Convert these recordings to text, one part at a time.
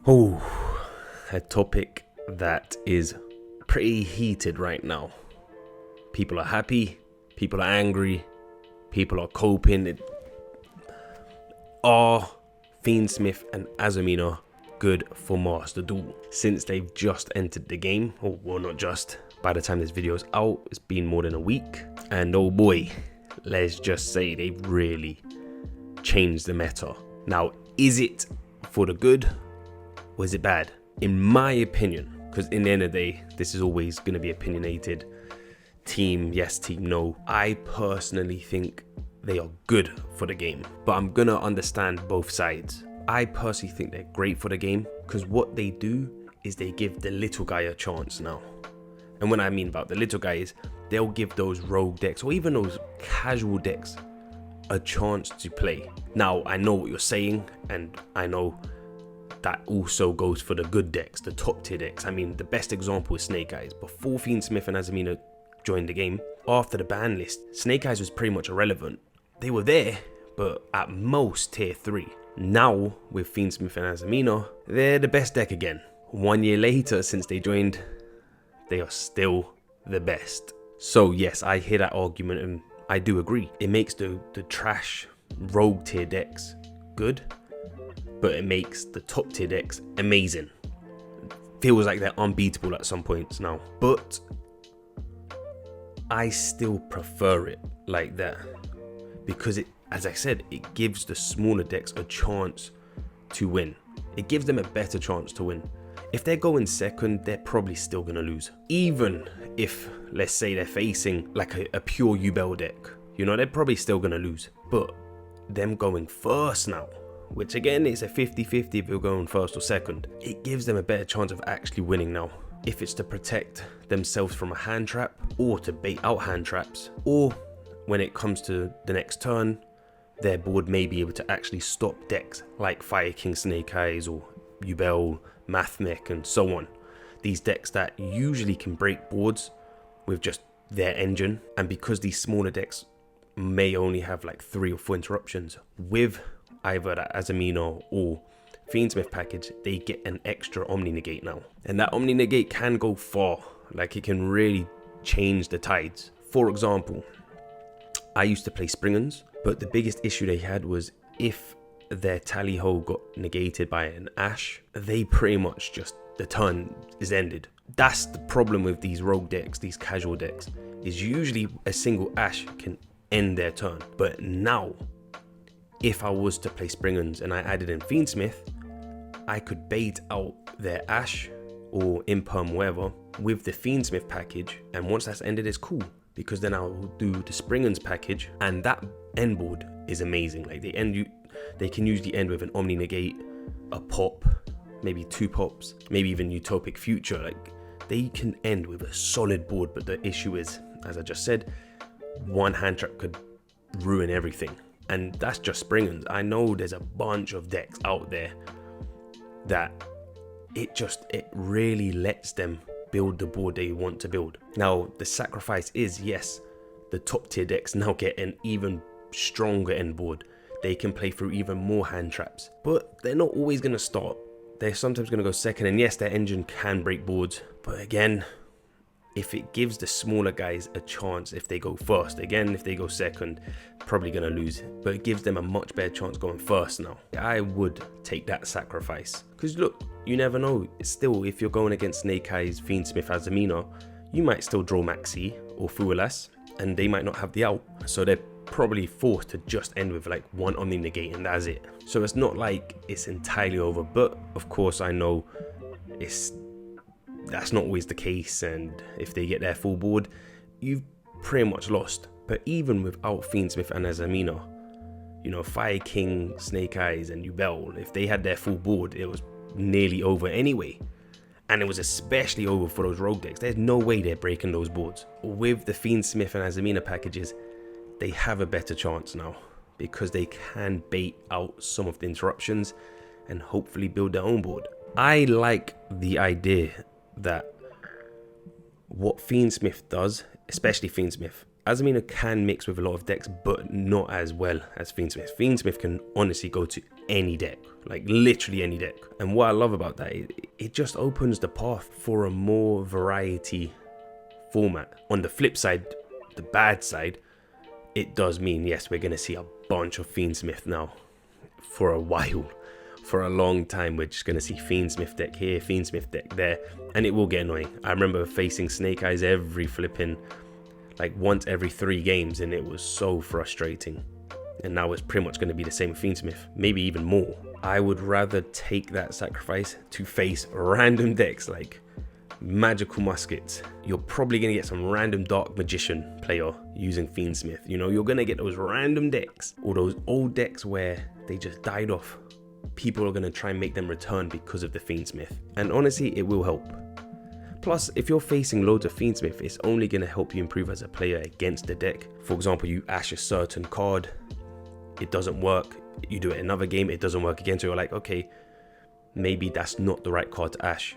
Oh, a topic that is pretty heated right now. People are happy, people are angry, people are coping. Are Fiendsmith and Azamina good for Master Duel? Since they've just entered the game, or well, not just, by the time this video is out, it's been more than a week. And oh boy, let's just say they've really changed the meta. Now, is it for the good or is it bad? In my opinion, because in the end of the day, this is always going to be opinionated. Team yes, team no. I personally think they are good for the game, but I'm going to understand both sides. I personally think they're great for the game because what they do is they give the little guy a chance now. And what I mean about the little guy is they'll give those rogue decks or even those casual decks a chance to play. Now, I know what you're saying, and I know that also goes for the good decks, the top tier decks. I mean, the best example is Snake Eyes. Before Fiendsmith and Azamina joined the game, after the ban list, Snake Eyes was pretty much irrelevant. They were there, but at most tier 3. Now, with Fiendsmith and Azamina, they're the best deck again. 1 year later, since they joined, they are still the best. So yes, I hear that argument and I do agree. It makes the trash rogue tier decks good, but it makes the top tier decks amazing. Feels like they're unbeatable at some points now, but I still prefer it like that because it, as I said, it gives the smaller decks a chance to win. It gives them a better chance to win. If they're going second, they're probably still gonna lose. Even if, let's say, they're facing like a pure Yugioh deck, you know, they're probably still gonna lose. But them going first now, which again is a 50-50 if you're going first or second, it gives them a better chance of actually winning now. If it's to protect themselves from a hand trap, or to bait out hand traps, or when it comes to the next turn, their board may be able to actually stop decks like Fire King Snake Eyes or Yugioh Mathmech and so on. These decks that usually can break boards with just their engine, and because these smaller decks may only have like 3 or 4 interruptions, with either that Azamina or Fiendsmith package, they get an extra Omni Negate now. And that Omni Negate can go far, like it can really change the tides. For example, I used to play Springans, but the biggest issue they had was if their tally ho got negated by an Ash, they pretty much just, the turn is ended. That's the problem with these rogue decks, these casual decks, is usually a single Ash can end their turn. But now, if I was to play Springans and I added in Fiendsmith, I could bait out their Ash or Imperm, whatever, with the Fiendsmith package, and once that's ended, it's cool, because then I'll do the Springans package, and that end board is amazing. Like they can usually end with an Omni Negate, a pop, maybe 2 pops, maybe even Utopic Future. Like they can end with a solid board, but the issue is, as I just said, one hand trap could ruin everything. And that's just Springans. I know there's a bunch of decks out there that it really lets them build the board they want to build. Now, the sacrifice is, yes, the top tier decks now get an even stronger end board. They can play through even more hand traps, but they're not always going to start. They're sometimes going to go second, and yes, their engine can break boards, but again, if it gives the smaller guys a chance if they go first, again, if they go second, probably going to lose, but it gives them a much better chance going first now. I would take that sacrifice, because look, you never know. Still, if you're going against Snake Eyes, Fiendsmith, Azamina, you might still draw Maxi or Fualas, and they might not have the out, so they're probably forced to just end with like 1 Omni Negate and that's it. So it's not like it's entirely over, but of course I know that's not always the case, and if they get their full board, you've pretty much lost. But even without Fiendsmith and Azamina, you know, Fire King, Snake Eyes and Yugioh, if they had their full board, it was nearly over anyway. And it was especially over for those rogue decks. There's no way they're breaking those boards. With the Fiendsmith and Azamina packages, they have a better chance now because they can bait out some of the interruptions and hopefully build their own board. I like the idea that what Fiendsmith does, especially Fiendsmith, Azamina can mix with a lot of decks, but not as well as Fiendsmith. Fiendsmith can honestly go to any deck, like literally any deck. And what I love about that, it just opens the path for a more variety format. On the flip side, the bad side, it does mean, yes, we're going to see a bunch of Fiendsmith now for a while. For a long time, we're just going to see Fiendsmith deck here, Fiendsmith deck there, and it will get annoying. I remember facing Snake Eyes every flipping, like once every 3 games, and it was so frustrating. And now it's pretty much going to be the same with Fiendsmith, maybe even more. I would rather take that sacrifice to face random decks like Magical Muskets. You're probably going to get some random Dark Magician player using Fiendsmith. You know, you're going to get those random decks, or those old decks where they just died off. People are going to try and make them return because of the Fiendsmith. And honestly, it will help. Plus, if you're facing loads of Fiendsmith, it's only going to help you improve as a player against the deck. For example, you ash a certain card, it doesn't work. You do it another game, it doesn't work again. So you're like, okay, maybe that's not the right card to ash.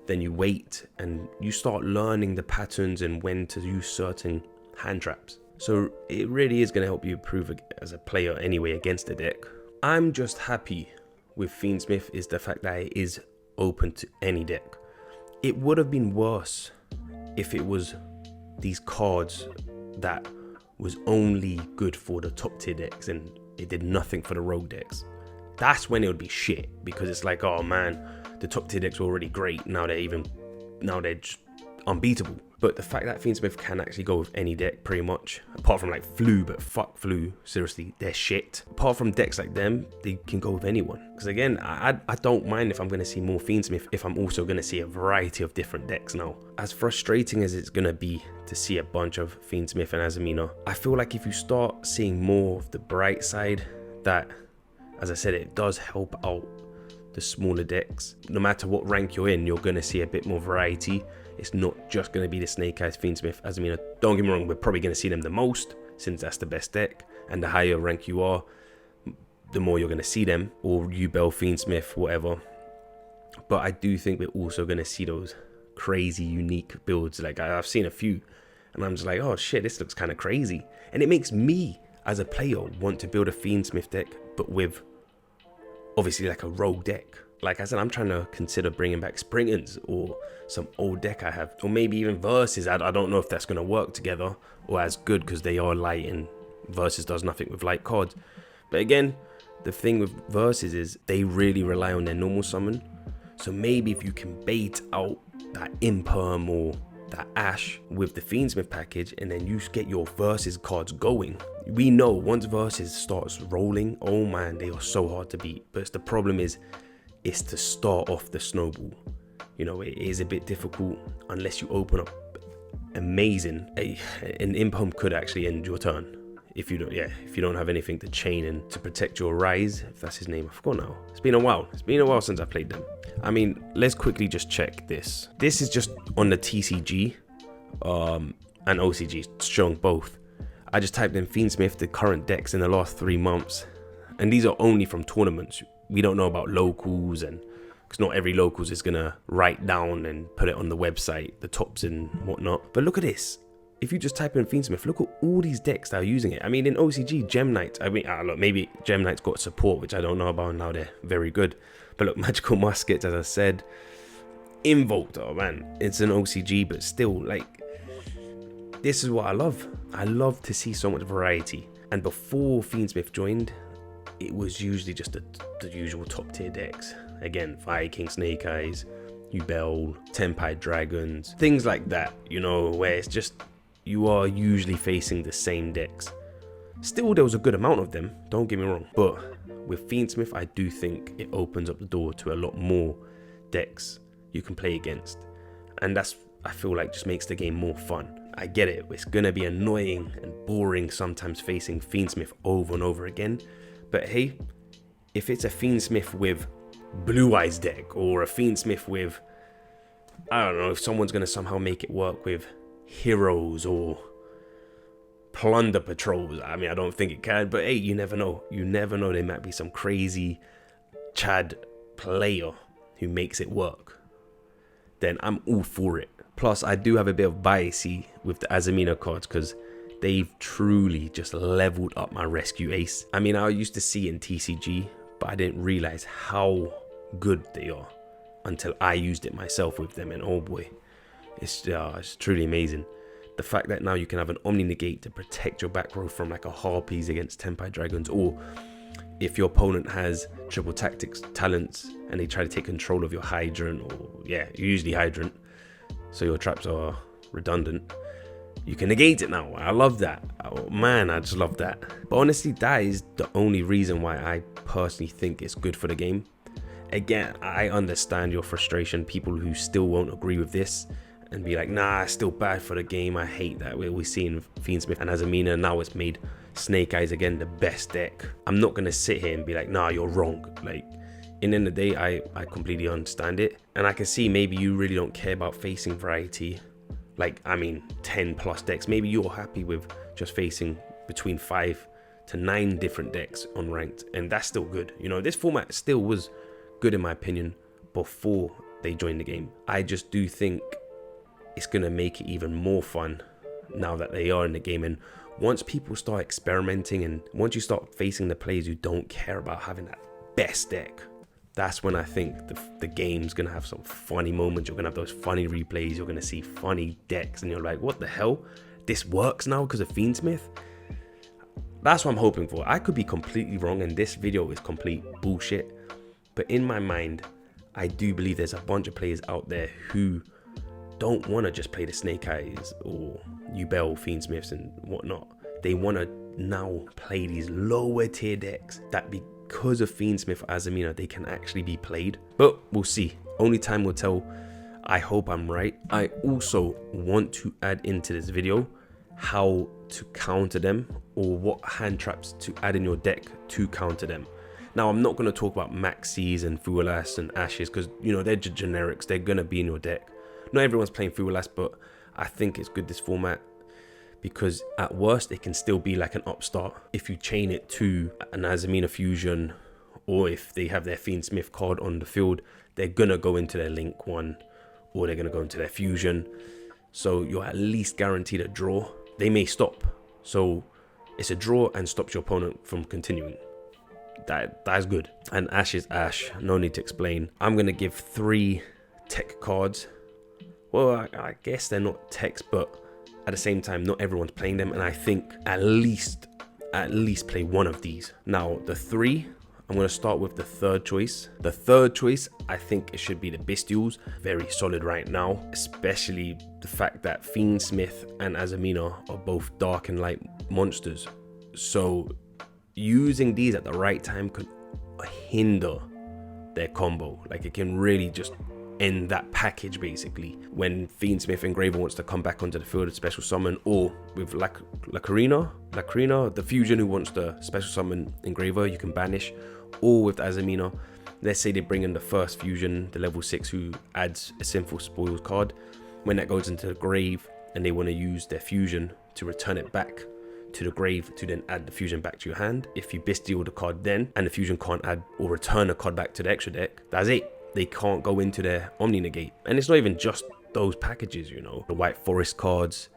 Then you wait and you start learning the patterns and when to use certain hand traps. So it really is going to help you improve as a player anyway against the deck. I'm just happy with Fiendsmith is the fact that it is open to any deck. It would have been worse if it was these cards that was only good for the top tier decks and it did nothing for the rogue decks. That's when it would be shit, because it's like, oh man, the top tier decks were already great, now they're just unbeatable. But the fact that Fiendsmith can actually go with any deck pretty much, apart from like Flu, but fuck Flu, seriously, they're shit. Apart from decks like them, they can go with anyone. Because again, I don't mind if I'm going to see more Fiendsmith if I'm also going to see a variety of different decks now. As frustrating as it's going to be to see a bunch of Fiendsmith and Azamina, I feel like if you start seeing more of the bright side, that, as I said, it does help out the smaller decks. No matter what rank you're in, you're going to see a bit more variety. It's not just going to be the Snake Eyes, Fiendsmith, Azamina. Don't get me wrong, we're probably going to see them the most, since that's the best deck. And the higher rank you are, the more you're going to see them. Or Yugioh, Fiendsmith, whatever. But I do think we're also going to see those crazy, unique builds. Like, I've seen a few, and I'm just like, oh shit, this looks kind of crazy. And it makes me, as a player, want to build a Fiendsmith deck, but with, obviously, like a rogue deck. Like I said, I'm trying to consider bringing back Springans or some old deck I have, or maybe even Versus. I don't know if that's going to work together or as good, because they are light and Versus does nothing with light cards. But again, the thing with Versus is they really rely on their normal summon. So maybe if you can bait out that Imperm or that Ash with the Fiendsmith package, and then you get your Versus cards going. We know once Versus starts rolling, oh man, they are so hard to beat. But the problem is to start off the snowball. You know, it is a bit difficult unless you open up amazing. An Imperm could actually end your turn if you don't have anything to chain and to protect your Rise, if that's his name. I forgot now. It's been a while since I played them. I mean, let's quickly just check this. This is just on the TCG and OCG, showing both. I just typed in Fiendsmith, the current decks in the last 3 months, and these are only from tournaments. We don't know about locals, and because not every locals is gonna write down and put it on the website, the tops and whatnot. But look at this. If you just type in Fiendsmith, look at all these decks that are using it. I mean, in OCG, Gem Knights, look, maybe Gem Knights got support, which I don't know about, and now they're very good. But look, Magical Muskets, as I said, Invoked, oh man, it's an OCG, but still, like, this is what I love. I love to see so much variety. And before Fiendsmith joined, it was usually just the usual top tier decks. Again, Viking, Snake Eyes, Yubel, Tempide Dragons, things like that, you know, where it's just, you are usually facing the same decks. Still, there was a good amount of them, don't get me wrong, but with Fiendsmith, I do think it opens up the door to a lot more decks you can play against. And that's, I feel like, just makes the game more fun. I get it, it's gonna be annoying and boring sometimes facing Fiendsmith over and over again. But hey, if it's a Fiendsmith with Blue Eyes deck, or a Fiendsmith with, I don't know, if someone's going to somehow make it work with Heroes or Plunder Patrols. I mean, I don't think it can, but hey, you never know. You never know, there might be some crazy Chad player who makes it work. Then I'm all for it. Plus, I do have a bit of bias with the Azamina cards, because They've truly just leveled up my rescue ace. I mean, I used to see it in TCG, but I didn't realize how good they are until I used it myself with them, and oh boy, it's truly amazing. The fact that now you can have an Omni Negate to protect your back row from like a Harpies against Tenpai Dragons, or if your opponent has triple tactics talents and they try to take control of your Hydrant, or usually Hydrant, so your traps are redundant, you can negate it now. I love that. Oh man, I just love that. But honestly, that is the only reason why I personally think it's good for the game. Again, I understand your frustration, people who still won't agree with this and be like, nah, it's still bad for the game. I hate that. We're seeing Fiendsmith and Azamina, now it's made Snake Eyes again the best deck. I'm not gonna sit here and be like, nah, you're wrong. Like, in the end of the day, I completely understand it. And I can see maybe you really don't care about facing variety. Like, I mean, 10 plus decks. Maybe you're happy with just facing between 5 to 9 different decks on ranked, and that's still good. You know, this format still was good in my opinion before they joined the game. I just do think it's gonna make it even more fun now that they are in the game. And once people start experimenting, and once you start facing the players who don't care about having that best deck, that's when I think the game's gonna have some funny moments. You're gonna have those funny replays, you're gonna see funny decks, and you're like, what the hell? This works now because of Fiendsmith? That's what I'm hoping for. I could be completely wrong, and this video is complete bullshit. But in my mind, I do believe there's a bunch of players out there who don't want to just play the Snake Eyes or Yugioh Fiendsmiths and whatnot. They want to now play these lower tier decks that because of Fiendsmith or Azamina, they can actually be played. But we'll see. Only time will tell. I hope I'm right. I also want to add into this video how to counter them, or what hand traps to add in your deck to counter them. Now, I'm not going to talk about Maxis and Fuelas and Ashes because, you know, they're just generics. They're going to be in your deck. Not everyone's playing Fuelas, but I think it's good, this format, because at worst, it can still be like an upstart. If you chain it to an Azamina Fusion, or if they have their Fiendsmith card on the field, they're going to go into their Link one, or they're going to go into their Fusion. So you're at least guaranteed a draw. They may stop. So it's a draw and stops your opponent from continuing. That's good. And Ash is Ash, no need to explain. I'm gonna give 3 tech cards. Well, I guess they're not techs, but at the same time, not everyone's playing them, and I think at least play one of these. Now, the 3, I'm gonna start with the third choice. The third choice, I think it should be the Bestials. Very solid right now, especially the fact that Fiendsmith and Azamina are both dark and light monsters. So using these at the right time could hinder their combo. Like, it can really just end that package basically. When Fiendsmith Engraver wants to come back onto the field with special summon, or with Lacrina, the fusion who wants to special summon Engraver, you can banish. Or with Azamina, let's say they bring in the first fusion, the level 6 who adds a Sinful Spoils card. When that goes into the grave and they want to use their fusion to return it back to the grave to then add the fusion back to your hand, if you bestial the card then and the fusion can't add or return a card back to the extra deck, that's it. They can't go into their Omni Negate. And it's not even just those packages, you know, the White Forest cards,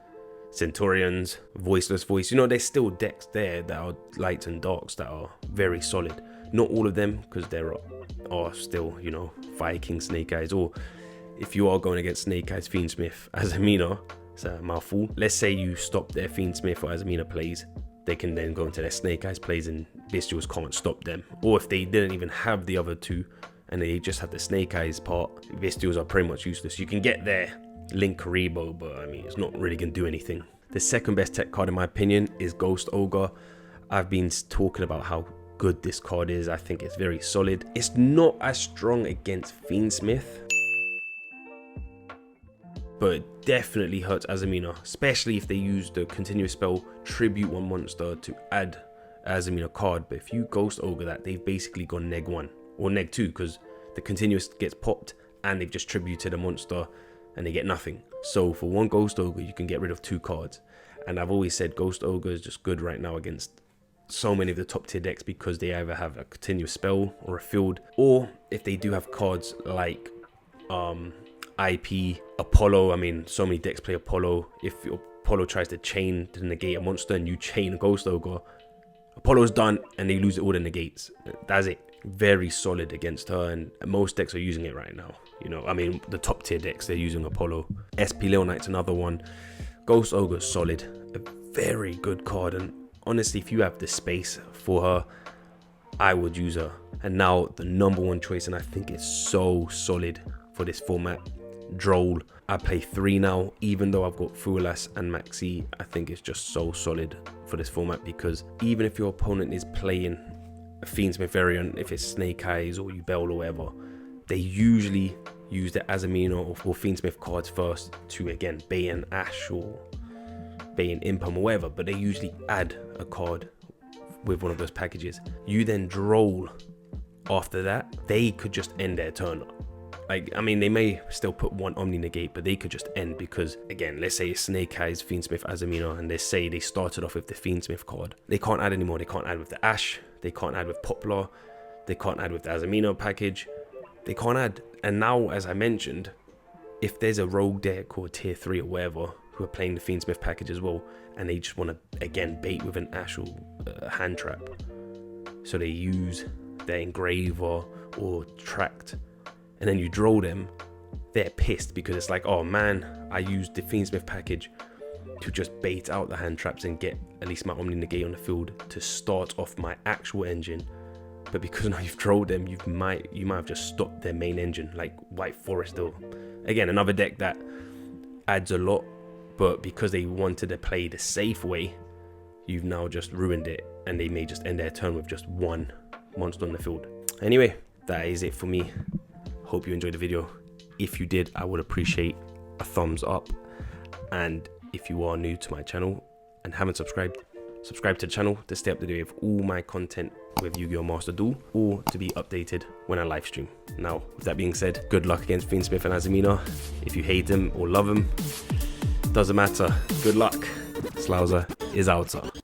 Centurions, Voiceless Voice, you know, there's still decks there that are lights and darks that are very solid. Not all of them, because there are still, you know, Viking Snake Eyes, or if you are going against Snake Eyes Fiendsmith Azamina, it's a mouthful. Let's say you stop their Fiendsmith or Azamina plays, they can then go into their Snake Eyes plays and Bestials can't stop them. Or if they didn't even have the other two and they just have the Snake Eyes part, Bestials are pretty much useless. You can get their Link Karibo, but I mean, it's not really going to do anything. The second best tech card in my opinion is Ghost Ogre. I've been talking about how good this card is. I think it's very solid. It's not as strong against Fiendsmith, but it definitely hurts Azamina, especially if they use the continuous spell tribute one monster to add Azamina card. But if you Ghost Ogre that, they've basically gone neg 1 or neg 2 because the continuous gets popped and they've just tributed a monster and they get nothing. So for one Ghost Ogre, you can get rid of 2 cards. And I've always said Ghost Ogre is just good right now against so many of the top tier decks because they either have a continuous spell or a field, or if they do have cards like IP, Apollo. I mean, so many decks play Apollo. If your Apollo tries to chain to negate a monster and you chain a Ghost Ogre, Apollo's done and they lose all the negates. That's it. Very solid against her, and most decks are using it right now. You know, I mean, the top tier decks, they're using Apollo. SP Leo Knight's another one. Ghost Ogre's solid. A very good card, and honestly, if you have the space for her, I would use her. And now the number one choice, and I think it's so solid for this format, Droll. I play 3 now, even though I've got Fuelas and Maxi. I think it's just so solid for this format, because even if your opponent is playing a Fiendsmith variant, if it's Snake Eyes or Yubel or whatever, they usually use the Azamina or Fiendsmith cards first to, again, bait an Ash or bait an Impam or whatever, but they usually add a card with one of those packages. You then Droll after that, they could just end their turn. Like, I mean, they may still put one Omni Negate, but they could just end because, again, let's say it's Snake Eyes, Fiendsmith, Azamina, and they say they started off with the Fiendsmith card. They can't add anymore. They can't add with the Ash. They can't add with Poplar. They can't add with the Azamina package. They can't add. And now, as I mentioned, if there's a rogue deck or tier 3 or whatever who are playing the Fiendsmith package as well, and they just want to, again, bait with an Ash or hand trap, so they use their Engraver or Tract, and then you draw them, they're pissed because it's like, oh man, I used the Fiendsmith package to just bait out the hand traps and get at least my Omni Negate on the field to start off my actual engine. But because now you've drawn them, you might have just stopped their main engine, like White Forest though. Again, another deck that adds a lot, but because they wanted to play the safe way, you've now just ruined it, and they may just end their turn with just one monster on the field. Anyway, that is it for me. Hope you enjoyed the video. If you did, I would appreciate a thumbs up. And if you are new to my channel and haven't subscribed, subscribe to the channel to stay up to date with all my content with Yugioh Master Duel, or to be updated when I live stream. Now, with that being said, good luck against Fiendsmith and Azamina. If you hate him or love him, doesn't matter. Good luck. Slauser is out.